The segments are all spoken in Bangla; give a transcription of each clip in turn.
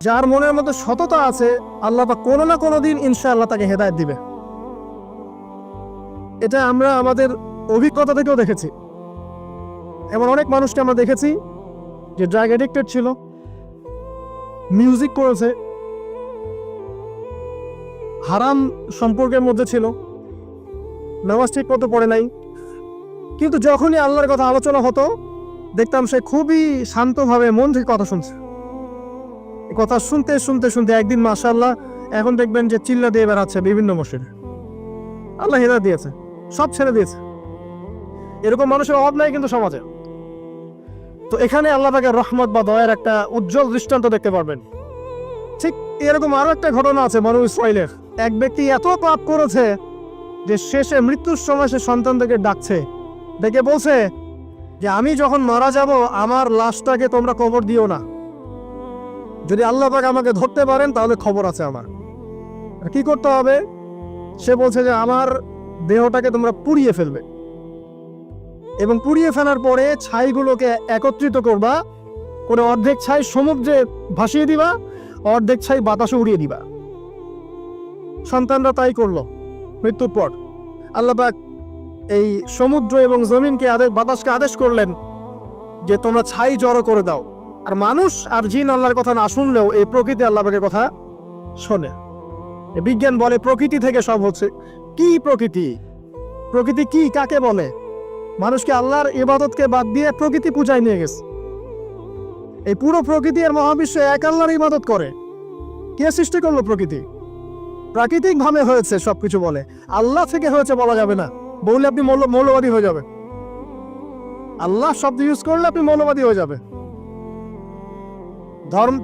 যার মনের মধ্যে সততা আছে আল্লাহ পাক কোনো না কোনো দিন ইনশাআল্লাহ তাকে হেদায়েত দিবে। এটা আমরা আমাদের অভিজ্ঞতা থেকেও দেখেছি। এমন অনেক মানুষকে আমরা দেখেছি যে ড্রাগ অ্যাডিক্টেড ছিল, মিউজিক করেছে, হারাম সম্পর্কের মধ্যে ছিল, নামাজ ঠিক মতো পড়ে নাই, কিন্তু যখনই আল্লাহর কথা আলোচনা হতো দেখতাম সে খুবই শান্তভাবে মন থেকে কথা শুনছে। কথা শুনতে শুনতে শুনতে একদিন মাশাআল্লাহ এখন দেখবেন যে চিল্লা দিয়ে বেড়াচ্ছে বিভিন্ন মসজিদে। আল্লাহ হেদায়েত দিয়েছে, সব ছেড়ে দিয়েছে। এরকম মানুষের অভাব নাই কিন্তু সমাজে। তো এখানে আল্লাহ পাকের রহমত বা দয়ার একটা উজ্জ্বল দৃষ্টান্ত দেখতে পারবেন। ঠিক এরকম আরো একটা ঘটনা আছে বনু ইসরাইলের। এক ব্যক্তি এত পাপ করেছে যে শেষে মৃত্যুর সময় সে সন্তানদেরকে ডাকছে, ডেকে বলছে যে আমি যখন মারা যাব আমার লাশটাকে তোমরা কবর দিও না, যদি আল্লাহ পাক আমাকে ধরতে পারেন তাহলে খবর আছে আমার। কি করতে হবে? সে বলছে যে আমার দেহটাকে তোমরা পুড়িয়ে ফেলবে এবং পুড়িয়ে ফেলার পরে ছাইগুলোকে একত্রিত করবা, করে অর্ধেক ছাই সমুদ্রে ভাসিয়ে দিবা, অর্ধেক ছাই বাতাসে উড়িয়ে দিবা। সন্তানরা তাই করলো। মৃত্যুর পর আল্লাহ পাক এই সমুদ্র এবং জমিনকে বাতাসকে আদেশ করলেন যে তোমরা ছাই জড়ো করে দাও। আর মানুষ আর জিন আল্লাহর কথা না শুনলেও এই প্রকৃতি আল্লাহ পাকের কথা শোনে। বিজ্ঞান বলে প্রকৃতি থেকে সব হচ্ছে। কি প্রকৃতি? প্রকৃতি কি, কাকে বলে? মানুষকে আল্লাহর ইবাদতকে বাদ দিয়ে প্রকৃতি পূজায় নিয়ে গেছে। এই পুরো প্রকৃতি আর মহাবিশ্ব এক আল্লাহর ইবাদত করে। কে সৃষ্টি করলো প্রকৃতি? প্রাকৃতিক ভাবে হয়েছে সবকিছু বলে, আল্লাহ থেকে হয়েছে বলা যাবে না। বললে আপনি মৌলবাদী হয়ে যাবে। আল্লাহ শব্দ ইউজ করলে আপনি মৌলবাদী হয়ে যাবে।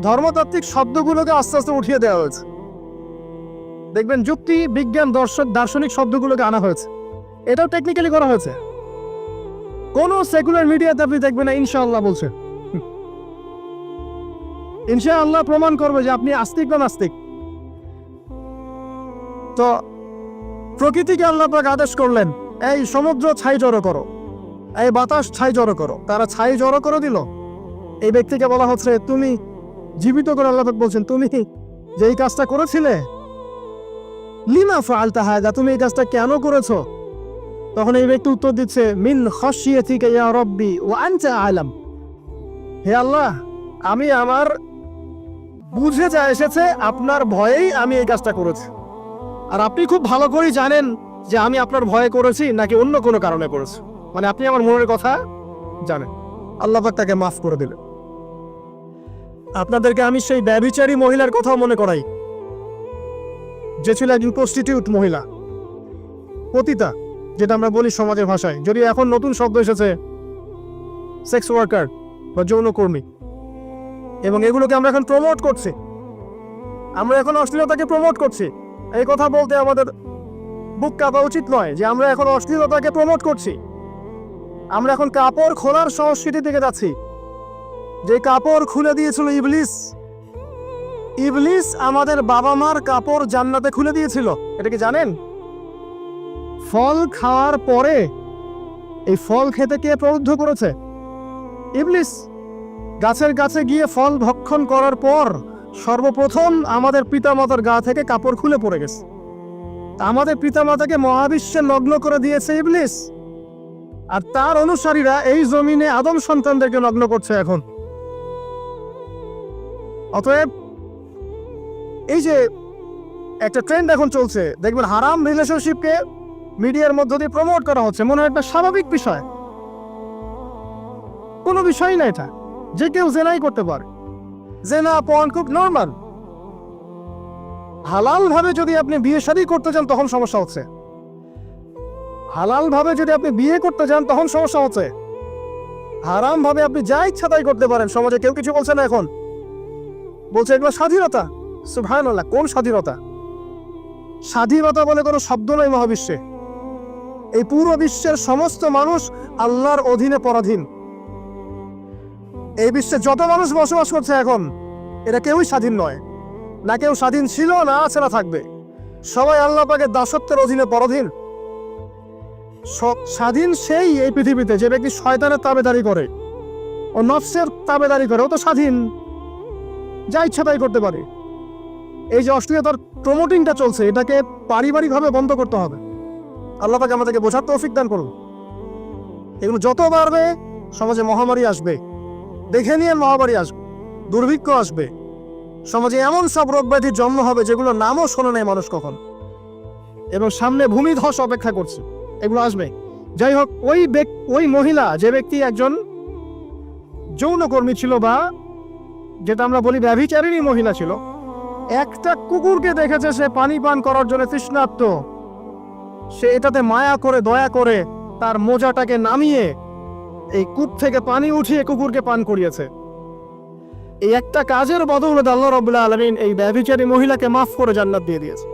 ধর্মতাত্ত্বিক শব্দগুলোকে আস্তে আস্তে উঠিয়ে দেওয়া হয়েছে। দেখবেন যুক্তি, বিজ্ঞান, দার্শনিক শব্দগুলোকে আনা হয়েছে। এটাও টেকনিক্যালি করা হয়েছে। কোন সেকুলার মিডিয়াতে আপনি দেখবেন না ইনশাআল্লাহ বলছে। ইনশাআল্লাহ প্রমাণ করবে যে আপনি আস্তিক বা নাস্তিক। তো প্রকৃতিকে আল্লাহ পাক আদেশ করলেন এই সমুদ্র ছাই জড়ো করো, এই বাতাস ছাই জড়ো করো। তারা ছাই জড়ো করে দিল। এই ব্যক্তিকে বলা হচ্ছে তুমি জীবিত করে আল্লাহ পাক বলছেন তুমি যে এই কাজটা করেছিলে, লিমা ফাআলতা হাযা, তুমি এই কাজটা কেন করেছো? তখন এই ব্যক্তি উত্তর দিচ্ছে মিন খাশিয়াতিকা ইয়া রাব্বি ওয়া আনতা আ'লাম। হে আল্লাহ, আমি আমার বুঝে যা এসেছে আপনার ভয়েই আমি এই কাজটা করেছি, আর আপনি খুব ভালো করেই জানেন যে আমি আপনার ভয়ে করেছি নাকি অন্য কোনো কারণে করেছি। মানে আপনি আমার মনের কথা জানেন। আল্লাহ পাক তাকে মাফ করে দিলেন। আপনাদেরকে আমি সেই ব্যভিচারী মহিলার কথাও মনে করাই, যে ছিল একজন প্রস্টিটিউট মহিলা, পতিতা, যেটা আমরা বলি সমাজের ভাষায়। যদিও এখন নতুন শব্দ এসেছে সেক্স ওয়ার্কার বা যৌনকর্মী, এবং এগুলোকে আমরা এখন প্রমোট করছি। আমরা এখন অশ্লীলতাকে প্রমোট করছি। এই কথা বলতে আমাদের বুক কাঁপা উচিত নয় যে আমরা এখন অশ্লীলতাকে প্রমোট করছি। আমরা এখন কাপড় খোলার সংস্কৃতি থেকে যাচ্ছি। যে কাপড় খুলে দিয়েছিল ইবলিস। ইবলিস আমাদের বাবা মার কাপড় জান্নাতে খুলে দিয়েছিল, এটা কি জানেন? ফল খাওয়ার পরে এই ফল খেতে কে প্রলুব্ধ করেছে? ইবলিস। গাছের কাছে গিয়ে ফল ভক্ষণ করার পর সর্বপ্রথম আমাদের পিতামাতার গা থেকে কাপড় খুলে পড়ে গেছে। আমাদের পিতামাতাকে মহাবিশ্বে নগ্ন করে দিয়েছে ইবলিস, আর তার অনুসারীরা এই জমিনে আদম সন্তানদেরকে নগ্ন করছে এখন। অতএব এই যে একটা ট্রেন্ড এখন চলছে, দেখবেন হারাম রিলেশনশিপকে মিডিয়ার মধ্য দিয়ে প্রমোট করা হচ্ছে, মনে হয় একটা স্বাভাবিক বিষয়। কোনো বিষয় না এটা, যে কেউ জেনাই করতে পারে। জেনা পর্ন খুব নর্মাল। হালাল ভাবে যদি আপনি বিয়ে শাদী করতে চান তখন সমস্যা হচ্ছে। হালাল ভাবে যদি আপনি বিয়ে করতে চান তখন সমস্যা হচ্ছে। হারাম ভাবে আপনি যা ইচ্ছা তাই করতে পারেন, সমাজে কেউ কিছু বলছে না। এখন বলছে এগুলো স্বাধীনতা। সুবহানাল্লাহ, কোন স্বাধীনতা? স্বাধীনতা বলে কোনো শব্দ নয় মহাবিশ্বে। এই পুরো বিশ্বের সমস্ত মানুষ আল্লাহর অধীনে পরাধীন। এই বিশ্বে যত মানুষ বসবাস করছে এখন, এরা কেউই স্বাধীন নয়। না কেউ স্বাধীন ছিল, না আছে, না থাকবে। সবাই আল্লাহ পাকের দাসত্বের অধীনে পরাধীন। স্বাধীন সেই এই পৃথিবীতে যে ব্যক্তি শয়তানের তাবেদারি করে, ও নফসের তাবেদারি করে, ও তো স্বাধীন। যা ইচ্ছা তাই করতে পারে। এই যে অশ্লীলতার প্রমোটিংটা চলছে, এটাকে পারিবারিকভাবে বন্ধ করতে হবে। আল্লাহ পাক আমাদেরকে বোঝার তৌফিক দান করুন। এগুলো যত বাড়বে সমাজে মহামারী আসবে, দেখে নিয়ে মহামারী আসবে, দুর্ভিক্ষ আসবে, সমাজে এমন সব রোগ ব্যাধির জন্ম হবে যেগুলো নামও শোনে নাই মানুষ কখন, এবং সামনে ভূমিধস অপেক্ষা করছে, এগুলো আসবে। যাই হোক, ওই মহিলা, যে ব্যক্তি একজন যৌনকর্মী ছিল, বা যেটা আমরা বলি ব্যভিচারিণী মহিলা ছিল, একটা কুকুরকে দেখেছে সে পানি পান করার জন্য তৃষ্ণার্ত, সে এটাতে মায়া করে দয়া করে তার মোজাটাকে নামিয়ে এই কূপ থেকে পানি উঠিয়ে কুকুরকে পান করিয়েছে। এই একটা কাজের বদৌলতে আল্লাহ রাব্বুল আলামিন এই ব্যভিচারী মহিলাকে মাফ করে জান্নাত দিয়ে দিয়েছে।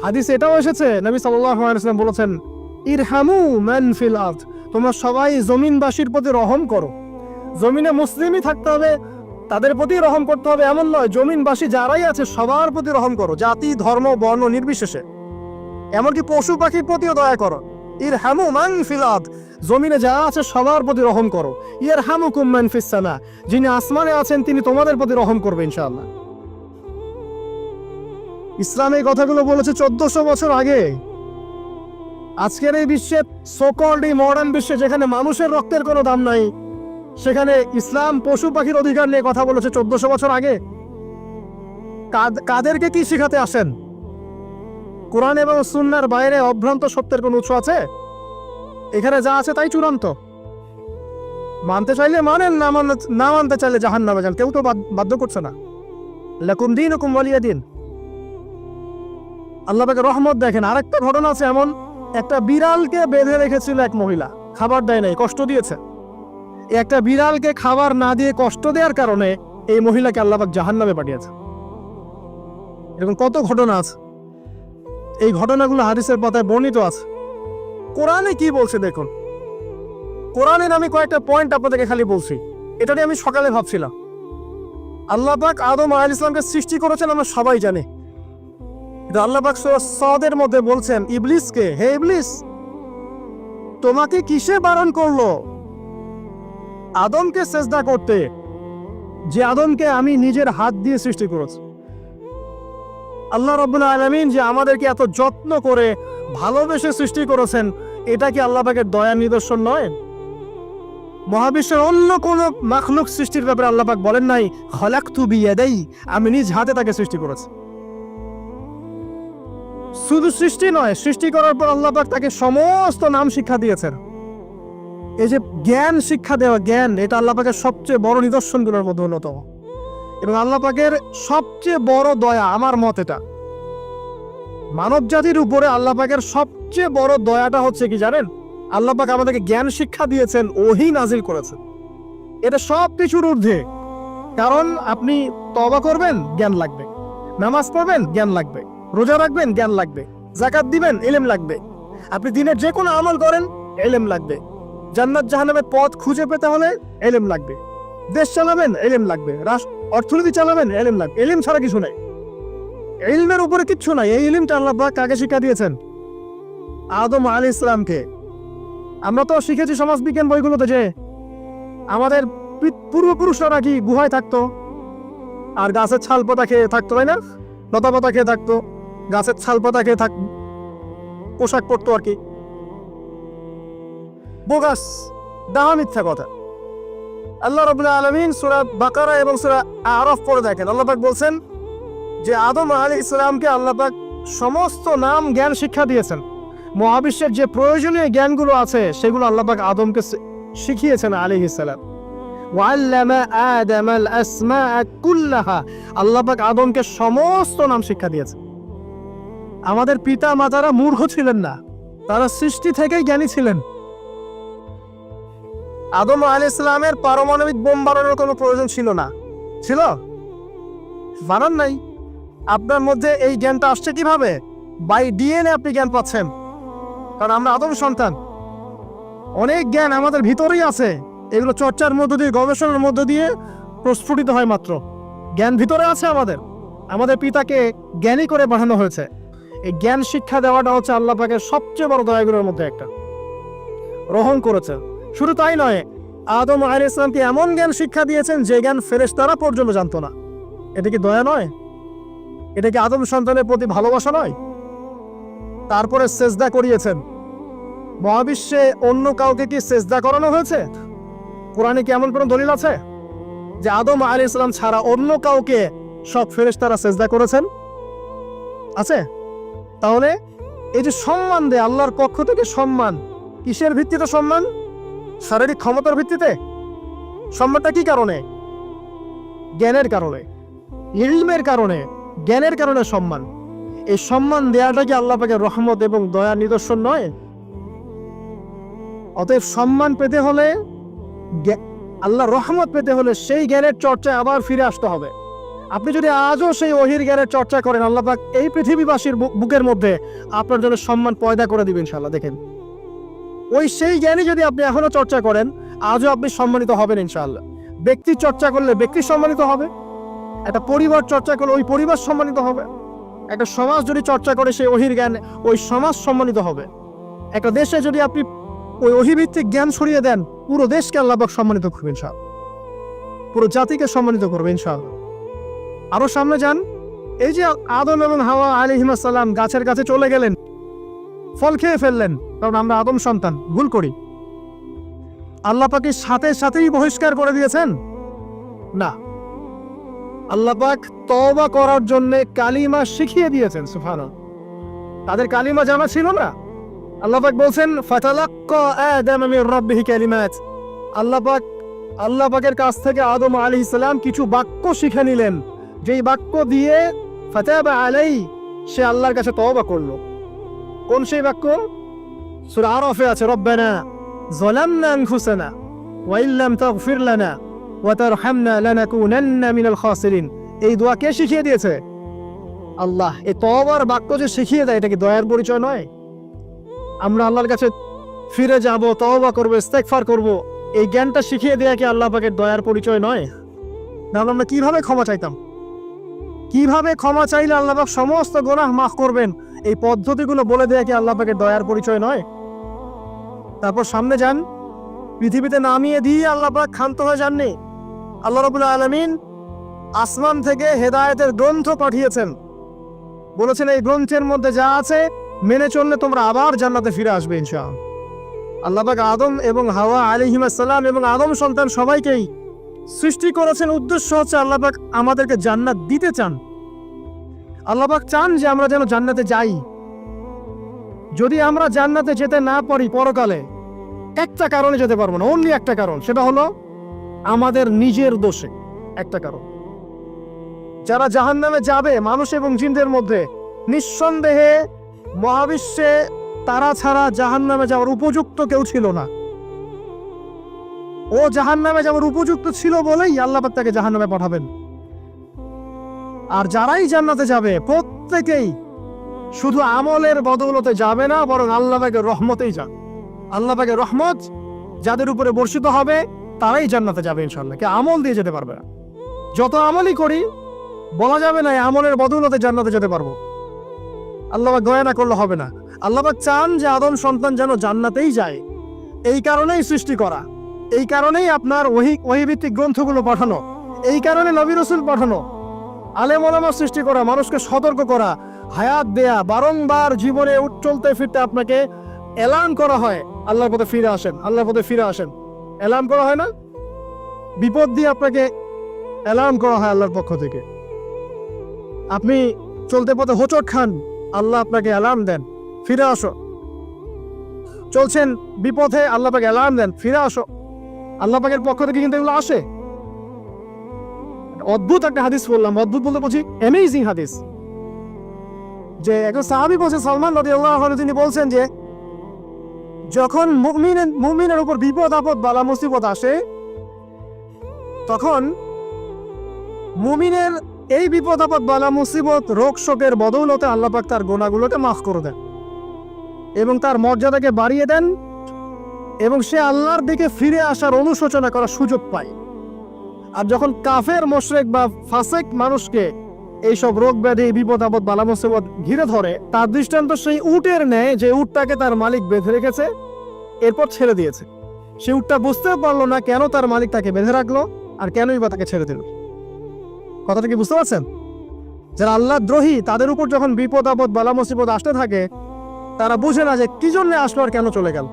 হাদিস এটাও এসেছে, নবী সাল্লাল্লাহু আলাইহি ওয়াসাল্লাম বলেছেন, ইরহামু মান ফিল আরদ, তোমরা সবাই জমিনবাসীর প্রতি রহম করো। জমিনে মুসলিমই থাকতে হবে, তাদের প্রতি রহম করতে হবে এমন নয়, জমিনবাসী যারাই আছে সবার প্রতি রহম করো, জাতি ধর্ম বর্ণ নির্বিশেষে, এমনকি পশু পাখির প্রতিও দয়া করো। ইরহামু মান ফিল আরদ, জমিনে যারা আছে সবার প্রতি রহম করো। ইয়ারহামুকুম মান ফিস সামা, যিনি আসমানে আছেন তিনি তোমাদের প্রতি রহম করবে ইনশাআল্লাহ। ইসলাম এই কথাগুলো বলেছে 1400 বছর আগে। আজকের এই বিশ্বে, সোকল্ড এই মডার্ন বিশ্বে, যেখানে মানুষের রক্তের কোনো দাম নাই, সেখানে ইসলাম পশু পাখির অধিকার নিয়ে কথা বলেছে 1400 বছর আগে। কাদেরকে কি শিখাতে আসেন? কোরআন এবং সুন্নাহর বাইরে অভ্রান্ত সত্যের কোন উৎস আছে? এখানে যা আছে তাই চূড়ান্ত। মানতে চাইলে মানেন, না মানতে চাইলে জাহান্নামে যান, কেউ তো বাধ্য করছে না। লাকুম দীনুকুম ওয়ালিয়া দিন। আল্লাহ পাকের রহমত দেখেন। আরেকটা ঘটনা আছে এমন, একটা বিড়ালকে বেঁধে রেখেছিল এক মহিলা, খাবার দেয় নাই, কষ্ট দিয়েছে। একটা বিড়ালকে খাবার না দিয়ে কষ্ট দেওয়ার কারণে এই মহিলাকে আল্লাহ পাক জাহান্নামে পাঠিয়েছে। এরকম কত ঘটনা আছে, এই ঘটনাগুলো হাদিসের পাতায় বর্ণিত আছে। কোরআনে কি বলছে দেখুন। কোরআনের আমি কয়েকটা পয়েন্ট আপনাদেরকে খালি বলছি, এটা নিয়ে আমি সকালে ভাবছিলাম। আল্লাহ পাক আদম আলাইহিস সালামকে সৃষ্টি করেছেন, আমরা সবাই জানি। আল্লাহ পাক সূরা সাদের মধ্যে বলছেন ইবলিসকে, হে ইবলিস, তোমাকে কিসে বারণ করলো আদমকে সেজদা করতে, যে আদমকে আমি নিজের হাত দিয়ে সৃষ্টি করেছি। আল্লাহ রাব্বুল আলামিন যে আমাদেরকে এত যত্ন করে ভালোবেসে সৃষ্টি করেছেন, এটা কি আল্লাহ পাকের দয়ার নিদর্শন নয়? মহাবিশ্বের অন্য কোন মাখলুক সৃষ্টির ব্যাপারে আল্লাহ পাক বলেন নাই খলাকতু বিয়াদাই, আমি নিজ হাতে তাকে সৃষ্টি করেছি। শুধু সৃষ্টি নয়, সৃষ্টি করার পর আল্লাহ পাক তাকে সমস্ত নাম শিক্ষা দিয়েছেন। এই যে জ্ঞান শিক্ষা দেওয়া, জ্ঞান, এটা আল্লাহ পাকের সবচেয়ে বড় নিদর্শনগুলোর মধ্যে অন্যতম। এবং আল্লাহ পাকের সবচেয়ে বড় দয়া, আমার মত এটা, মানব জাতির উপরে আল্লাহ পাকের সবচেয়ে বড় দয়াটা হচ্ছে কি জানেন? আল্লাহ পাক আমাদেরকে জ্ঞান শিক্ষা দিয়েছেন, ওহী নাজিল করেছেন। এটা সব কিছুর ঊর্ধ্বে। কারণ আপনি তওবা করবেন, জ্ঞান লাগবে। নামাজ পড়বেন, জ্ঞান লাগবে। রোজা রাখবেন, জ্ঞান লাগবে। যাকাত দিবেন, ইলম লাগবে। আপনি দিনের যে কোনো আমল করেন, ইলম লাগবে। জান্নাত জাহান্নামের পথ খুঁজে পেতে হলে ইলম লাগবে। দেশ চালাবেন, ইলম লাগবে। অর্থনীতি চালাবেন, ইলম লাগবে। ইলম ছাড়া কিছু নাই, ইলমের উপরে কিচ্ছু নাই। এই ইলমটা আল্লাহ পাক কাকে শিক্ষা দিয়েছেন? আদম আলাইহিস সালামকে। আমরা তো শিখেছি সমাজবিজ্ঞান বইগুলোতে যে আমাদের পূর্বপুরুষরা নাকি গুহায় থাকতো, আর গাছের ছাল পাতা খেয়ে থাকতো, তাই না? লতা পাতা খেয়ে থাকতো, গাছের ছাল পাতা খেয়ে পোশাক পরতো আর কি। বোগাস, ডাহা, মিথ্যা কথা। আল্লাহ রাব্বুল আলামিন সূরা বাকারা এবং সূরা আরাফ পড়ে দেখেন, আল্লাহ পাক বলছেন যে আদম আলাইহিস সালামকে আল্লাহ পাক সমস্ত নাম জ্ঞান শিক্ষা দিয়েছেন। মহাবিশ্বের যে প্রয়োজনীয় জ্ঞানগুলো আছে সেগুলো আল্লাহ পাক আদমকে শিখিয়েছেন আলাইহিস সালাম। ওয়াল্লামা আদামাল আসমাআ কুল্লাহা, আল্লাহ পাক আদমকে সমস্ত নাম শিক্ষা দিয়েছেন। আমাদের পিতা মাতারা মূর্খ ছিলেন না, তারা সৃষ্টি থেকেই জ্ঞানী ছিলেন। আদম আলাইহিস সালামের পারমাণবিক বোম বানানোর কোনো প্রয়োজন ছিল না, ছিল? বানান নাই। আপনার মধ্যে এই জ্ঞানটা আসছে কিভাবে? বাই ডিএনএ আপনি জ্ঞান পাচ্ছেন, কারণ আমরা আদম সন্তান। অনেক জ্ঞান আমাদের ভিতরেই আছে, এগুলো চর্চার মধ্য দিয়ে, গবেষণার মধ্য দিয়ে প্রস্ফুটিত হয় মাত্র। জ্ঞান ভিতরে আছে আমাদের। আমাদের পিতাকে জ্ঞানী করে বানানো হয়েছে। এই জ্ঞান শিক্ষা দেওয়াটা হচ্ছে আল্লাহ পাকের সবচেয়ে বড় দয়াগুলোর মধ্যে একটা। রহম করেছে। শুধু তাই নয়, আদম আলাইহিস সালামকে এমন জ্ঞান শিক্ষা দিয়েছেন যে জ্ঞান ফেরেশতারা পর্যন্ত জানতো না। এটা কি দয়া নয়? এটা কি আদম সন্তানের প্রতি ভালোবাসা নয়? তারপরে সেজদা করিয়েছেন। মহাবিশ্বে অন্য কাউকে কি সেজদা করানো হয়েছে? কোরআনে কি এমন কোনো দলিল আছে যে আদম আলাইহিস সালাম ছাড়া অন্য কাউকে সব ফেরেশতারা সেজদা করেছেন? আছে? তাহলে এই যে সম্মান দেয় আল্লাহর পক্ষ থেকে, সম্মান কিসের ভিত্তিতে সম্মান? শারীরিক ক্ষমতার ভিত্তিতে? সম্মানটা কি কারণে? জ্ঞানের কারণে, ইলমের কারণে, জ্ঞানের কারণে সম্মান। এই সম্মান দেওয়াটা কি আল্লাহ পাকের রহমত এবং দয়ার নিদর্শন নয়? অতএব সম্মান পেতে হলে, আল্লাহর রহমত পেতে হলে সেই জ্ঞানের চর্চায় আবার ফিরে আসতে হবে। আপনি যদি আজও সেই ওহির জ্ঞানের চর্চা করেন, আল্লাহ পাক এই পৃথিবীবাসীর বুকের মধ্যে আপনার জন্য সম্মান পয়দা করে দিবেন ইনশাআল্লাহ। দেখেন, ওই সেই জ্ঞানী যদি আপনি এখনো চর্চা করেন, আজও আপনি সম্মানিত হবেন ইনশাআল্লাহ। ব্যক্তি চর্চা করলে ব্যক্তি সম্মানিত হবে, একটা পরিবার চর্চা করলে ওই পরিবার সম্মানিত হবে, একটা সমাজ যদি চর্চা করে সেই ওহির জ্ঞান, ওই সমাজ সম্মানিত হবে। একটা দেশে যদি আপনি ওই ওহিভিত্তিক জ্ঞান ছড়িয়ে দেন, পুরো দেশকে আল্লাহ পাক সম্মানিত করবেন ইনশাআল্লাহ, পুরো জাতিকে সম্মানিত করবেন ইনশাআল্লাহ। আরো সামনে যান, এই যে আদম এবং হাওয়া আলাইহিস সালাম গাছের কাছে চলে গেলেন, ফল খেয়ে ফেললেন, কারণ আমরা আদম সন্তান, ভুল করি। আল্লাহ পাক সাথে সাথেই বহিষ্কার করে দিয়েছেন? না, আল্লাহ পাক তওবা করার জন্য কালিমা শিখিয়ে দিয়েছেন। সুবহানাল্লাহ, তাদের কালিমা জানা ছিল না। আল্লাহ পাক বলছেন ফাতালাক্কা আদম মির রাব্বিহি কালিমাত। আল্লাহ পাকের কাছ থেকে আদম আলাইহিস সালাম কিছু বাক্য শিখে নিলেন, যেই বাক্য দিয়ে ফাতাবা আলাইহি, সে আল্লাহর কাছে তওবা করলো। কোন সেই বাক্য? সূরা আরাফে আছে, রব্বানা যালামনা আনফুসানা ওয়া ইল্লাম তাগফির লানা ওয়া তারহামনা লানাকুনান্না মিনাল খাসিরিন। এই দোয়া কে শিখিয়ে দিয়েছে? আল্লাহ। এই তওবার বাক্য যে শিখিয়ে দেয়, এটা কি দয়ার পরিচয় নয়? আমরা আল্লাহর কাছে ফিরে যাব, তওবা করব, ইস্তেগফার করব, এই জ্ঞানটা শিখিয়ে দেয়া কি আল্লাহ পাকের দয়ার পরিচয় নয়? তাহলে আমরা কিভাবে ক্ষমা চাইতাম? কিভাবে ক্ষমা চাইলে আল্লাহ পাক সমস্ত গুনাহ মাফ করবেন, এই পদ্ধতিগুলো বলে দেয়া কি আল্লাহ পাকের দয়ার পরিচয় নয়? তারপর সামনে যান, পৃথিবীতে নামিয়ে দিয়ে আল্লাহ পাক ক্ষান্ত হয়ে যাননি। আল্লাহ রাব্বুল আলামিন আসমান থেকে হেদায়েতের গ্রন্থ পাঠিয়েছেন, বলেছেন এই গ্রন্থের মধ্যে যা আছে মেনে চললে তোমরা আবার জান্নাতে ফিরে আসবে ইনশাআল্লাহ। আল্লাহ পাক আদম এবং হাওয়া আলাইহিস সালাম এবং আদম সন্তান সবাইকেই সৃষ্টি করেছেন, উদ্দেশ্য হচ্ছে আল্লাহ পাক আমাদেরকে জান্নাত দিতে চান। আল্লাহ পাক চান যে আমরা যেন জান্নাতে যাই। যদি আমরা জান্নাতে যেতে না পারি পরকালে, একটা কারণে যেতে পারবো না, অনলি একটা কারণ, সেটা হলো আমাদের নিজের দোষে। একটা কারণ, যারা জাহান্নামে যাবে মানুষ এবং জিনদের মধ্যে, নিঃসন্দেহে মহাবিশ্বে তারা ছাড়া জাহান্নামে যাওয়ার উপযুক্ত কেউ ছিল না। ও জাহান্নামে যাওয়ার উপযুক্ত ছিল বলেই আল্লাহ পাক তাকে জাহান্নামে পাঠাবেন। আর যারাই জান্নাতে যাবে প্রত্যেকেই শুধু আমলের বদৌলতে যাবে না, বরং আল্লাহ পাকের রহমতেই যাবে। আল্লাহ পাকের রহমত যাদের উপরে বর্ষিত হবে তারাই জান্নাতে যাবে ইনশাআল্লাহ। কে আমল দিয়ে যেতে পারবে না। যত আমলই করি বলা যাবে না আমলের বদৌলতে জান্নাতে যেতে পারবো। আল্লাহ পাক দয়া না করলে হবে না। আল্লাহ পাক চান যে আদম সন্তান যেন জান্নাতেই যায়। এই কারণেই সৃষ্টি করা, এই কারণেই আপনার ওহীভিত্তিক গ্রন্থগুলো পাঠানো, এই কারণে নবী রাসূল পাঠানো, আলেম ওলামা সৃষ্টি করা, মানুষকে সতর্ক করা, হায়াত দেয়া, বারংবার জীবনে চলতে ফিরতে আপনাকে এলান করা হয় আল্লাহর পথে ফিরে আসেন, আল্লাহর পথে ফিরে আসেন। এলান করা হয় না? বিপদ দিয়ে আপনাকে এলান করা হয় আল্লাহর পক্ষ থেকে। আপনি চলতে পথে হোঁচট খান, আল্লাহ আপনাকে এলান দেন, ফিরে আসো। চলছেন বিপথে, আল্লাহ পাক এলান দেন, ফিরে আসো। আল্লাহ পাকের পক্ষ থেকে কিন্তু এগুলো আসে। অদ্ভুত একটা হাদিস বললাম, অদ্ভুত বলতে বলছি অ্যামেজিং হাদিস, যে একজন সাহাবী বলছেন, সালমান রাদিয়াল্লাহু আনহু, তিনি বলছেন যে যখন মুমিনের উপর বিপদ আপদ বালা মুসিবত আসে, তখন মুমিনের এই বিপদ আপদ বালা মুসিবত রোগ শোকের বদৌলতে আল্লাহ পাক তার গুনাহগুলোকে মাফ করে দেন এবং তার মর্যাদাকে বাড়িয়ে দেন, এবং সে আল্লাহর দিকে ফিরে আসার অনুশোচনা করার সুযোগ পায়। আর যখন কাফের মুশরিক বা ফাসিক মানুষকে এইসব রোগ ব্যাধি বিপদ আপদ বালা মুসিবত ঘিরে ধরে, তার দৃষ্টান্ত সেই উটের ন্যায় যে উটটাকে তার মালিক বেঁধে রেখেছে, এরপর ছেড়ে দিয়েছে। সে উটটা বুঝতে পারলো না কেন তার মালিক তাকে বেঁধে রাখলো আর কেনই বা তাকে ছেড়ে দিল। কথাটা কি বুঝতে পারছেন? যারা আল্লাহ দ্রোহী তাদের উপর যখন বিপদ আপদ বালা মুসিবত আসতে থাকে তারা বুঝে না যে কি জন্য আসলো আর কেন চলে গেল।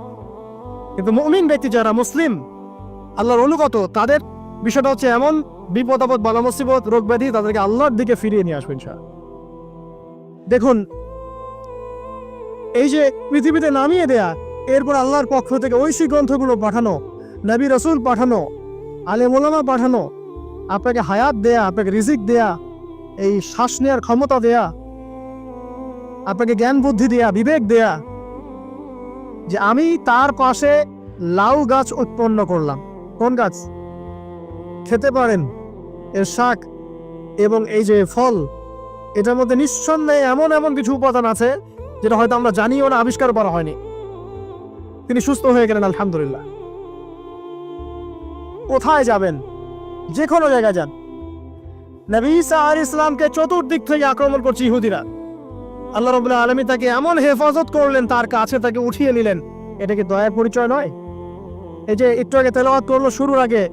কিন্তু মুমিন ব্যক্তি যারা মুসলিম আল্লাহর অনুগত তাদের বিষয়টা হচ্ছে এমন বিপদ আপদ বালা মুসিবত রোগ ব্যাধি তাদেরকে আল্লাহর দিকে ফিরিয়ে নিয়ে আসবে ইনশাআল্লাহ। দেখুন এই যে পৃথিবীতে নামিয়ে দেয়া, এরপর আল্লাহর পক্ষ থেকে ঐশী গ্রন্থগুলো পাঠানো, নবী রসুল পাঠানো, আলেম ওলামা পাঠানো, আপনাকে হায়াত দেয়া, আপনাকে রিজিক দেয়া, এই শ্বাস নেওয়ার ক্ষমতা দেয়া, আপনাকে জ্ঞান বুদ্ধি দেয়া, বিবেক দেয়া, যে আমি তার পাশে লাউ গাছ উৎপন্ন করলাম। কোন গাছ? খেতে পারেন এর শাক এবং এই যে ফল, এটার মধ্যে নিঃসন্দেহে এমন এমন কিছু উপাদান আছে যেটা হয়তো আমরা জানিও না, আবিষ্কার করা হয়নি। তিনি সুস্থ হয়ে গেলেন আলহামদুলিল্লাহ। কোথায় যাবেন? যে কোনো জায়গায় যান। নবী ঈসা আলাইহিস সালামকে চতুর্দিক থেকে আক্রমণ করছে ইহুদিরা। আল্লাহ রাব্বুল আলামিন তাকে এমন হেফাজত করলেন, তার কাছে তাকে উঠিয়ে নিলেন। এটা কি দয়ার পরিচয় নয়? এই যে একটু আগে তেলাওয়াত করলো শুরুর আগে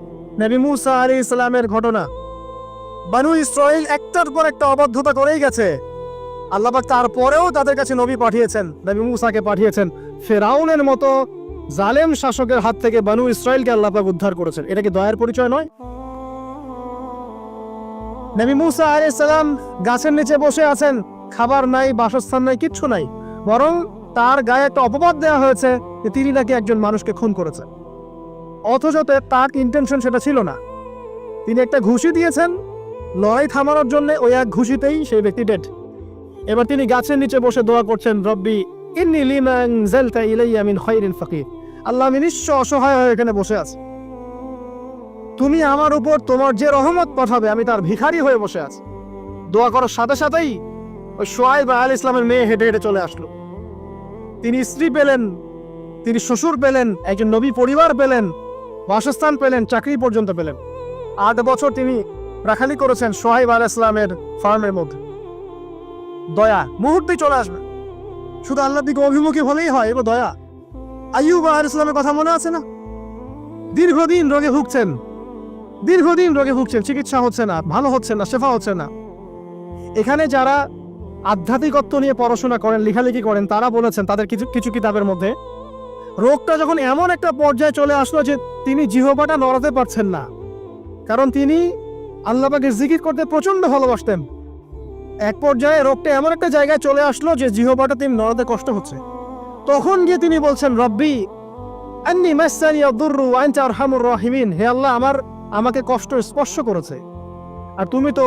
নবী মুসা আলাইহিস সালামের ঘটনা। বানু ইসরাইল একটার পর একটা অবাধ্যতা করেই গেছে। আল্লাহ পাক তারপরেও তাদের কাছে নবী পাঠিয়েছেন, নবী মুসাকে পাঠিয়েছেন। ফেরাউনের মতো জালেম শাসকের হাত থেকে বানু ইসরাইলকে আল্লাহ পাক উদ্ধার করেছেন। এটা কি দয়ার পরিচয় নয়? নবী মুসা আলাইহিস সালাম গাছের নিচে বসে আছেন, খাবার নাই, বাসস্থান নাই, কিচ্ছু নাই, বরং তার গায়ে একটা অপবাদ দেওয়া হয়েছে যে তিনি নাকি একজন মানুষকে খুন করেছেন। অথচ তার ইন্টেনশন সেটা ছিল না। তিনি একটা ঘুষি দিয়েছেন লড়াই থামানোর জন্য, ওই এক ঘুষিতেই সেই ব্যক্তি ডেড। এবার তিনি গাছের নিচে বসে দোয়া করছেন, রব্বি ইন্নী লিমা আনজালতা ইলাইয়া মিন খায়রিন ফাকির। আল্লাহ, আমি নিঃস্ব অসহায় হয়ে এখানে বসে আছি, তুমি আমার উপর তোমার যে রহমত পাঠাবে আমি তার ভিখারি হয়ে বসে আছি। দোয়া করার সাথে সাথেই ওই শুআয়ব আলাইহিস ইসলামের মেয়ে হেঁটে হেঁটে চলে আসলো। তিনি স্ত্রী পেলেন, তিনি শ্বশুর পেলেন, একজন নবী পরিবার পেলেন, বাসস্থান পেলেন, চাকরি পর্যন্ত পেলেন। 8 বছর তিনি রাখালি করেছেন শুআয়ব আলাইহিস ইসলামের ফার্মের মধ্যে। দয়া মুহূর্তেই চলে আসবে, শুধু আল্লাহর দিকে অভিমুখী হলেই হয়। এবার দয়া। আইয়ুব আলাইহিস সালামের কথা মনে আছে না? দীর্ঘদিন রোগে ভুগছেন, চিকিৎসা হচ্ছে না, ভালো হচ্ছে না, শেফা হচ্ছে না। এখানে যারা আধ্যাত্মিকত্ব নিয়ে পড়াশোনা করেন, লেখালেখি করেন, তারা বলেছেন তাদের কিছু কিতাবের মধ্যে, রোগটা যখন এমন একটা পর্যায়ে চলে আসলো যে তিনি জিহ্বাটা নড়াতে পারছেন না, কারণ তিনি আল্লাহ পাকের জিকির করতে প্রচন্ড ভালোবাসতেন। এক পর্যায়ে রোগটা এমন একটা জায়গায় চলে আসলো যে জিহ্বাটা তিনি নড়াতে কষ্ট হচ্ছে। তখন গিয়ে তিনি বলছেন, রব্বি আন্নী মাসসানি আদ-দুররু ওয়া আনতা আরহামুর রাহিমিন। হে আল্লাহ, আমাকে কষ্ট স্পর্শ করেছে, আর তুমি তো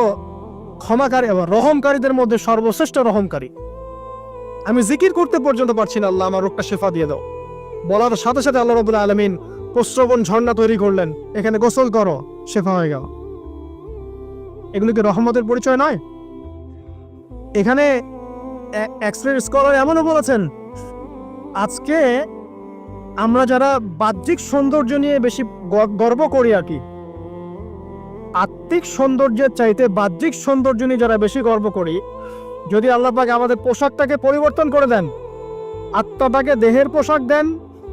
ক্ষমাকারী, রহমকারীদের মধ্যে সর্বশ্রেষ্ঠ রহমকারী। আমি জিকির করতে পর্যন্ত পারছি না, আল্লাহ আমার রোগটা শেফা দিয়ে দাও। বলার সাথে সাথে আল্লাহ রাব্বুল আলামিন প্রস্রবণ ঝর্ণা তৈরি করলেন, এখানে গোসল করো, শেফা হয়ে গেল। এগুলো কি রহমতের পরিচয় নয়? এখানে এক্সরে স্কলার এমনও বলেছেন, আজকে আমরা যারা বাহ্যিক সৌন্দর্য নিয়ে বেশি গর্ব করি আর কি, আত্মিক সৌন্দর্যের চাইতে বাহ্যিক সৌন্দর্য নিয়ে যারা বেশি গর্ব করি, যদি আল্লাহ পাক আমাদের পোশাকটাকে পরিবর্তন করে দেন, আত্মাটাকে দেহের পোশাক দেন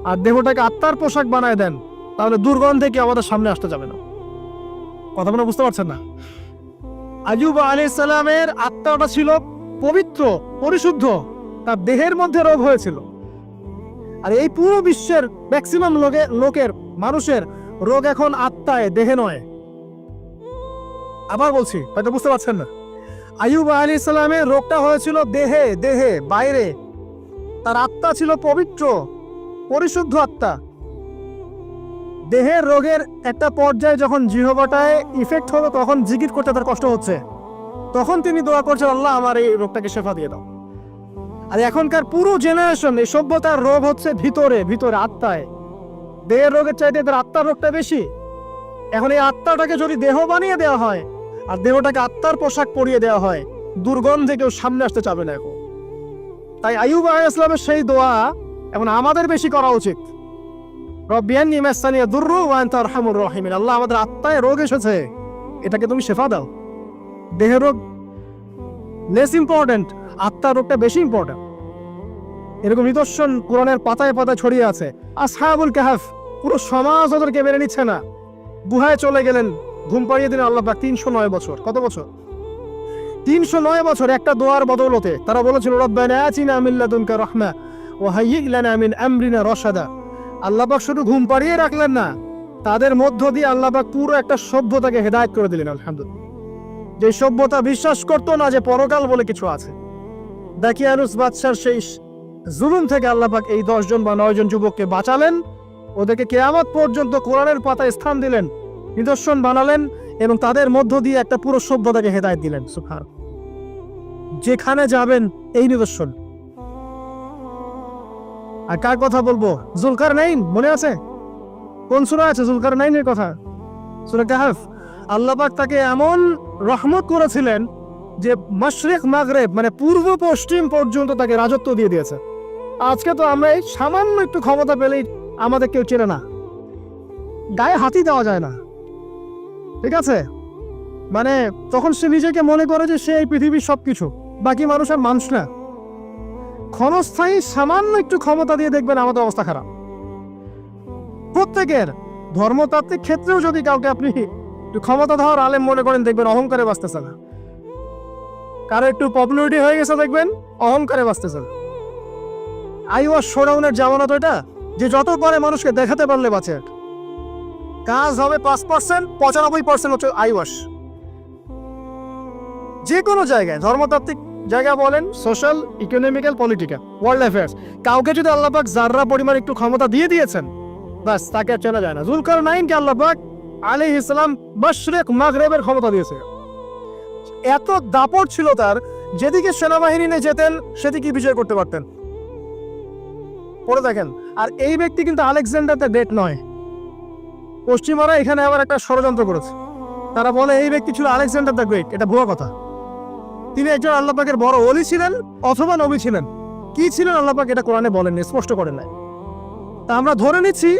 আর দেহটাকে আত্মার পোশাক বানায় দেন, তাহলে দুর্গন্ধে কি আমাদের সামনে আসতে যাবে না। কথা মনে বুঝতে পারছেন না? আইয়ুব আলাইহিস সালামের আত্মাটা ছিল পবিত্র, পরিশুদ্ধ, তার দেহের মধ্যে রোগ হয়েছিল। আর এই পুরো বিশ্বের ম্যাক্সিমাম লোকের মানুষের রোগ এখন আত্মায়, দেহে নয়। আবার বলছি, হয়তো বুঝতে পারছেন না। আইয়ুব আলাইহিস সালামের রোগটা হয়েছিল দেহে, বাইরে। তার আত্মা ছিল পবিত্র, পরিশুদ্ধ আত্মা। দেহের রোগের একটা পর্যায়ে যখন জিহ্বাটায় ইফেক্ট হলো, তখন জিকির করতে তার কষ্ট হচ্ছে, তখন তিনি দোয়া করছেন, আল্লাহ আমার এই রোগটাকে শেফা দিয়ে দাও। আর এখনকার পুরো জেনারেশন, এই সভ্যতার রোগ হচ্ছে ভিতরে, আত্মায়। দেহের রোগের চাইতে তার আত্মার রোগটা বেশি। এখন এই আত্মাটাকে যদি দেহ বানিয়ে দেওয়া হয় আর দেহটাকে আত্মার পোশাক পরিয়ে দেওয়া হয়, দুর্গন্ধে কেউ সামনে আসতে চাবে না এখন। তাই আইয়ুব আলাইহিস সালামের সেই দোয়া এখন আমাদের বেশি করা উচিত। রব্বি আন্নী মাসসানি আদ-দুররু ওয়া আনতা আরহামুর রাহিমিন। আল্লাহ, আমাদের আত্মায় রোগ এসেছে, এটাকে তুমি শেফা দাও। দেহের রোগ লেস ইম্পর্টেন্ট, আত্মার রোগটা বেশি ইম্পর্টেন্ট। এরকম নিদর্শন কোরআনের পাতায় পাতায় ছড়িয়ে আছে। আসহাবুল কাহফ, পুরো সমাজ ওদেরকে মেনে নিচ্ছে না, গুহায় চলে গেলেন, ঘুম পাড়িয়ে দিলেন আল্লাহ পাক। 309 বছর, কত বছর? 309 বছর একটা দোয়ার বদৌলতে তারা বলেছিল রব্বানা আতিনা মিন লাদুনকা রাহমা ওয়া হাইয়্ লানা মিন আমরিনা রাশাদা। আল্লাহ পাক শুধু ঘুম পাড়িয়ে রাখলেন না, তাদের মধ্য দিয়ে আল্লাহ পাক পুরো একটা সভ্যতাকে হেদায়েত করে দিলেন। আলহামদুলিল্লাহ। যে সভ্যতা বিশ্বাস করতো না যে পরকাল বলে কিছু আছে, দাকিয়ানুস বাদশার সেই জুলুম থেকে আল্লাহ পাক এই 10 জন বা 9 জন যুবককে বাঁচালেন, ওদেরকে কিয়ামত পর্যন্ত কোরআনের পাতায় স্থান দিলেন, নিদর্শন বানালেন এবং তাদের মধ্য দিয়ে একটা পুরো সভ্যতাকে হেদায়েত দিলেন। সুবহান। যেখানে যাবেন এই নিদর্শন। আর কার কথা বলবো? জুলকারনাইন, মনে আছে? কোন সূরা আছে জুলকারনাইনের কথা? সূরা কাহফ। আল্লাহ পাক তাকে এমন রহমত করেছিলেন যে মাশরিক মাগরিব মানে পূর্ব পশ্চিম পর্যন্ত তাকে রাজত্ব দিয়ে দিয়েছে। আজকে তো আমরা এই সামান্য একটু ক্ষমতা পেলেই আমাদের কেউ চেনে না, গায়ে হাতই দেওয়া যায় না, ঠিক আছে? মানে তখন সে নিজেকে মনে করে যে সে এই পৃথিবীর সবকিছু, বাকি মানুষ আর মানুষ না। ক্ষণস্থায়ী সামান্য একটু ক্ষমতা দিয়ে দেখবেন আমাদের অবস্থা খারাপ। প্রত্যেকের ধর্মতাত্ত্বিক ক্ষেত্রেও যদি কাউকে আপনি একটু ক্ষমতা ধর আলেম মনে করেন, দেখবেন অহংকারে বাঁচতেছে না। কারো একটু পপুলারিটি হয়ে গেছে, দেখবেন অহংকারে বাঁচতেছে না। আইওয়াস শোডাউনের জামানা তো এটা, যে যত পারে মানুষকে দেখাতে পারলে বাঁচে। কাজ হবে 5%, 95% হচ্ছে আইওয়াস। যে কোনো জায়গায়, ধর্মতাত্ত্বিক জায়গা বলেন, social, economical, political, world affairs, কাউকে যদি আল্লাহ পাক যাররা পরিমাণ একটু ক্ষমতা দিয়ে দিয়েছেন, বাস তাকে আর চেনা যায় না। জুলকারনাইনকে আল্লাহ পাক আলাইহিস সালাম মাশরিক মাগরিবের ক্ষমতা দিয়েছে। এত দাপট ছিল তার, যেদিকে সেনাবাহিনী নিয়ে যেতেন সেদিকে বিজয় করতে পারতেন। পড়ে দেখেন। আর এই ব্যক্তি কিন্তু আলেকজান্ডার দ্য গ্রেট নয়। পশ্চিমারা এখানে আবার একটা ষড়যন্ত্র করেছে। তারা বলে এই ব্যক্তি ছিল আলেকজান্ডার দ্য গ্রেট। এটা ভুয়া কথা। তিনি একজন আল্লাহ পাকের বড় ওলি ছিলেন অথবা নবী ছিলেন। কি ছিলেন আল্লাহ পাক এটা কোরআনে বলেননি, স্পষ্ট করেন নাই। তা আমরা ধরে নিচ্ছি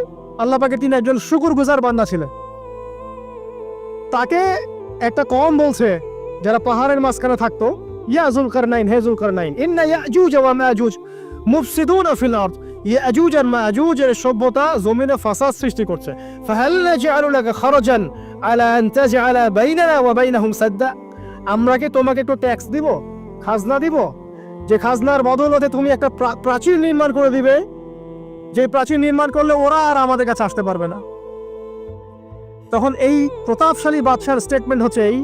আল্লাহ পাকের তিনি একজন শুকরগুজার বান্দা ছিলেন। তাকে একটা কওম বলছে যারা পাহাড়ের মাঝখানে থাকতো, ইয়া জুলকারনাইন, হে জুলকারনাইন, ইন্না ইয়াজুজ ওয়া মাজুজ মুফসিদুনা ফিল আরদ। ইয়াজুজ আর মাজুজের সভ্যতা জমিনে ফাসাদ সৃষ্টি করছে। ফাহাল নাজআলু লাকা খারাজান আলা আন তাজআলা বাইনানা ওয়া বাইনাহুম সাদ্দা। আমরা কি তোমাকে একটু ট্যাক্স দিব, খাজনা দিব, যে খাজনার বদলতে তুমি একটা প্রাচীর নির্মাণ করে দিবে, যে প্রাচীর নির্মাণ করলে ওরা আর আমাদের কাছে আসতে পারবে না। তখন এই প্রতাপশালী বাদশার স্টেটমেন্ট হচ্ছে এই,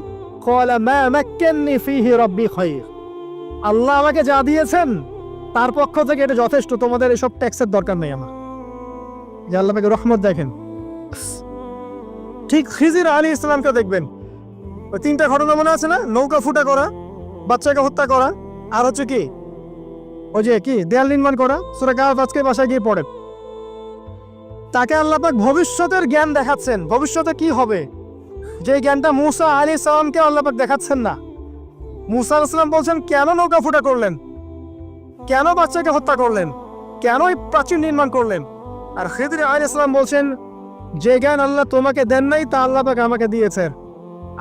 ক্বালা মা মাক্কান্নি ফীহি রাব্বি খায়র। আল্লাহ আমাকে যা দিয়েছেন তার পক্ষ থেকে এটা যথেষ্ট, তোমাদের এসব ট্যাক্সের দরকার নেই আমার। যে আল্লাহ পাকের রহমত দেখেন। ঠিক খিজির আলাইহিস সালামকে দেখবেন, ওই 3টা ঘটনা মনে আছে না? নৌকা ফুটা করা, বাচ্চাকে হত্যা করা, আর হচ্ছে কি ওই যে কি দেয়াল নির্মাণ করা। সূরা কাহফ আজকে বাসায় গিয়ে পড়েন। তাকে আল্লাহ পাক ভবিষ্যতের জ্ঞান দেখাচ্ছেন, ভবিষ্যতে কি হবে, যে জ্ঞানটা মূসা আলাইহিস সালামকে আল্লাহ পাক দেখাচ্ছেন না। মূসা আলাইহিস সালাম বলছেন কেন নৌকা ফুটা করলেন, কেন বাচ্চাকে হত্যা করলেন, কেন এই প্রাচীর নির্মাণ করলেন। আর খিজির আলাইহিস সালাম বলছেন যে জ্ঞান আল্লাহ তোমাকে দেন নাই তা আল্লাহ পাক আমাকে দিয়েছেন।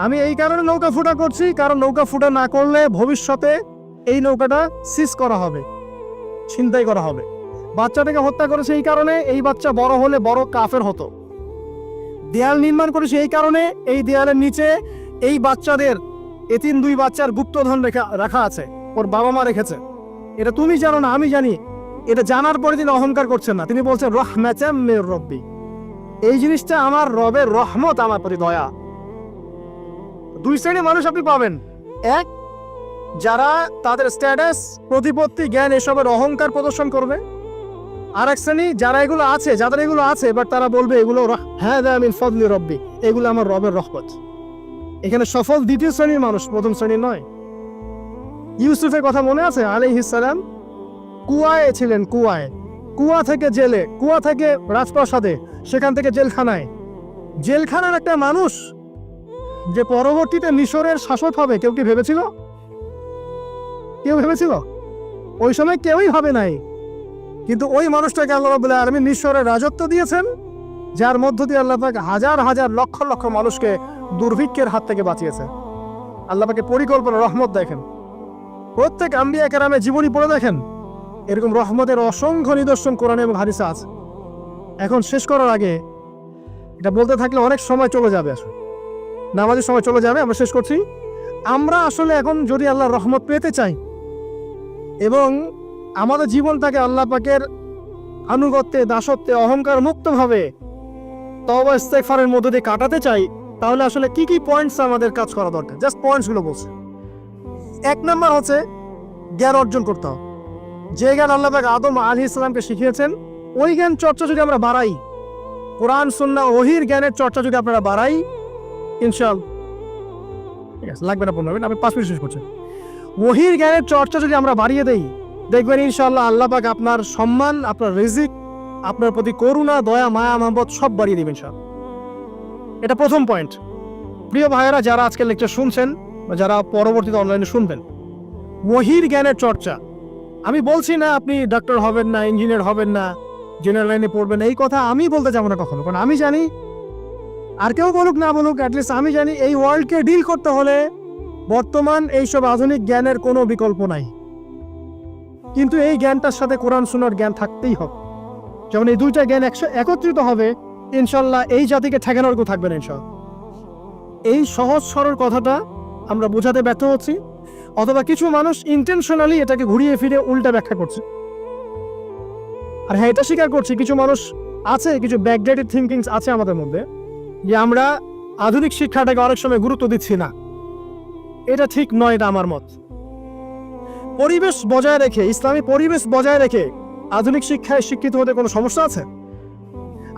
আমি এই কারণে নৌকা ফুটা করছি, কারণ নৌকা ফুটা না করলে ভবিষ্যতে এই নৌকাটা সিজ করা হবে, ছিনতাই করা হবে। বাচ্চাটাকে হত্যা করেছে এই কারণে, এই বাচ্চা বড় হলে বড় কাফের হতো। দেয়াল নির্মাণ করেছে এই কারণে, এই দেয়ালের নিচে এই বাচ্চাদের এতিম 2 বাচ্চার গুপ্তধন রাখা আছে, ওর বাবা মা রেখেছে। এটা তুমি জানো না, আমি জানি। এটা জানার পরে তিনি অহংকার করছেন না, তিনি বলছেন রাহমাতাম মির রাব্বি, এই জিনিসটা আমার রবের রহমত, আমার প্রতি দয়া। 2 শ্রেণীর মানুষ আপনি পাবেন। এক, যারা তাদের স্ট্যাটাস, প্রতিপত্তি, জ্ঞান এসবের অহংকার প্রদর্শন করবে। আর এক শ্রেণী যারা এগুলো আছে, যাদের এগুলো আছে, বাট তারা বলবে এগুলো হাযা মিন ফাদলি রাব্বি, এগুলো আমার রবের রহমত। এখানে সফল 2য় শ্রেণীর মানুষ, 1ম শ্রেণীর নয়। ইউসুফের কথা মনে আছে? আলাইহিস সালাম কুয়ায় ছিলেন, কুয়া থেকে জেলে, কুয়া থেকে রাজপ্রাসাদে, সেখান থেকে জেলখানায়। জেলখানার একটা মানুষ যে পরবর্তীতে মিশরের শাসক হবে, কেউ কি ভেবেছিল? কেউ ভেবেছিল? ওই সময় কেউই ভাবে নাই। কিন্তু ওই মানুষটাকে আল্লাহ রাব্বুল আলামিন মিশরের রাজত্ব দিয়েছেন, যার মধ্য দিয়ে আল্লাহ পাক হাজার হাজার লক্ষ লক্ষ মানুষকে দুর্ভিক্ষের হাত থেকে বাঁচিয়েছে। আল্লাহ পাকের পরিকল্পনা, রহমত দেখেন। প্রত্যেক আম্বিয়া কেরামের জীবনী পড়ে দেখেন, এরকম রহমতের অসংখ্য নিদর্শন কোরআনে এবং হাদিসে আছে। এখন শেষ করার আগে এটা বলতে থাকলে অনেক সময় চলে যাবে, আসলে নামাজের সময় চলে যাবে, আমরা শেষ করছি। আমরা আসলে এখন যদি আল্লাহর রহমত পেতে চাই এবং আমাদের জীবনটাকে আল্লাহ পাকের আনুগত্যে, দাসত্বে, অহংকার মুক্তভাবে তওবা ইস্তেগফারের মধ্যে দিয়ে কাটাতে চাই, তাহলে আসলে কি কি পয়েন্টস আমাদের কাজ করা দরকার, জাস্ট পয়েন্টসগুলো বলছে। 1 নম্বর হচ্ছে জ্ঞান অর্জন করতে হবে। যে জ্ঞান আল্লাহ পাক আদম আলাইহিস সালামকে শিখিয়েছেন, ওই জ্ঞান চর্চা যদি আমরা বাড়াই, কোরআন সুন্নাহ ওহীর জ্ঞানের চর্চা যদি আপনারা বাড়াই, ইনশাআল্লাহ ঠিক আছে, লাগবে না 15 মিনিট, আমি 5 মিনিট শেষ করছি। ওহীর জ্ঞানের চর্চা যদি আমরা বাড়িয়ে দেই, দেখবেন ইনশাআল্লাহ আল্লাহ পাক আপনার সম্মান, আপনার রিজিক, আপনার প্রতি করুণা, দয়া, মায়া, মহব্বত সব বাড়িয়ে দিবেন ইনশাআল্লাহ। এটা প্রথম পয়েন্ট। প্রিয় ভাইয়েরা, যারা আজকে লেকচার শুনছেন বা যারা পরবর্তীতে অনলাইনে শুনবেন, ওহীর জ্ঞানের চর্চা। আমি বলছি না আপনি ডাক্তার হবেন না, ইঞ্জিনিয়ার হবেন না, জেনারেল লাইনে পড়বেন, এই কথা আমি বলতে যাবো না কখনো। কারণ আমি জানি, আর কেউ বলুক না বলুক, অ্যাটলিস্ট আমি জানি এই ওয়ার্ল্ডকে ডিল করতে হলে বর্তমান এইসব আধুনিক জ্ঞানের কোনো বিকল্প নাই। কিন্তু এই জ্ঞানটার সাথে কোরআন সুন্নাহর জ্ঞান থাকতেই হবে। যখন এই দুইটা জ্ঞান একত্রিত হবে, ইনশাল্লাহ এই জাতিকে ঠেকানোর কেউ থাকবে না ইনশাল্লাহ। এই সহজ সরল কথাটা আমরা বোঝাতে ব্যর্থ হচ্ছি, অথবা কিছু মানুষ ইন্টেনশনালি এটাকে ঘুরিয়ে ফিরে উল্টা ব্যাখ্যা করছে। আর হ্যাঁ, এটা স্বীকার করছি, কিছু মানুষ আছে, কিছু ব্যাকডেটেড থিঙ্কিংস আছে আমাদের মধ্যে, যে আমরা আধুনিক শিক্ষাটাকে অনেক সময় গুরুত্ব দিচ্ছি না। এটা ঠিক নয়, এটা আমার মত। পরিবেশ বজায় রেখে, ইসলামী পরিবেশ বজায় রেখে আধুনিক শিক্ষায় শিক্ষিত হতে কোনো সমস্যা আছে?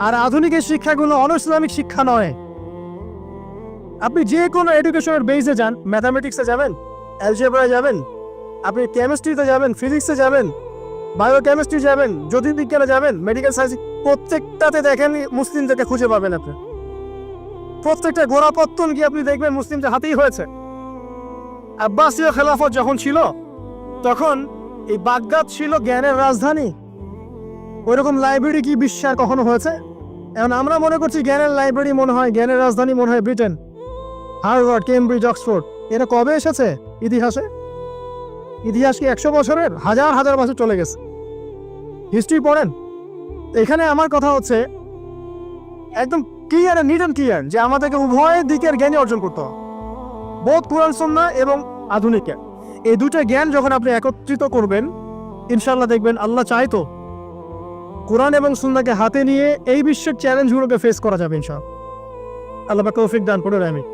আর আধুনিক এই শিক্ষাগুলো অনইসলামিক শিক্ষা নয়। আপনি যে কোনো এডুকেশনের বেসে যান, ম্যাথামেটিক্সে যাবেন, অ্যালজেব্রায় যাবেন, আপনি কেমিস্ট্রিতে যাবেন, ফিজিক্সে যাবেন, বায়োকেমিস্ট্রি যাবেন, জ্যোতির্বিজ্ঞানে যাবেন, মেডিকেল সায়েন্স, প্রত্যেকটাতে দেখেন মুসলিমদেরকে খুঁজে পাবেন আপনি। প্রত্যেকটা গোড়াপত্তন কি আপনি দেখবেন মুসলিমদের হাতেই হয়েছে। আব্বাসীয় খেলাফত যখন ছিল, তখন এই বাগদাদ ছিল জ্ঞানের রাজধানী। ওইরকম লাইব্রেরি কি বিশ্বে কখনো হয়েছে? এখন আমরা মনে করছি জ্ঞানের লাইব্রেরি মনে হয়, জ্ঞানের রাজধানী মনে হয় ব্রিটেন, হার্ভার্ড, কেমব্রিজ, অক্সফোর্ড। এরা কবে এসেছে ইতিহাসে? ইতিহাস কি 100 বছরের? হাজার হাজার বছর চলে গেছে। হিস্ট্রি পড়েন। এখানে আমার কথা হচ্ছে একদম ক্লিয়ার, নিট অ্যান্ড ক্লিয়ার, যে আমাদেরকে উভয় দিকের জ্ঞানই অর্জন করতে হবে, বোধ কোরআন সুন্নাহ এবং আধুনিক জ্ঞান। এই দুটো জ্ঞান যখন আপনি একত্রিত করবেন, ইনশাআল্লাহ দেখবেন আল্লাহ চাইতো কোরআন এবং সুন্নাহকে হাতে নিয়ে এই বিশ্বের চ্যালেঞ্জগুলোকে ফেস করা যাবে ইনশাআল্লাহ। আল্লাহ পাক তৌফিক দান করুন, আমিন।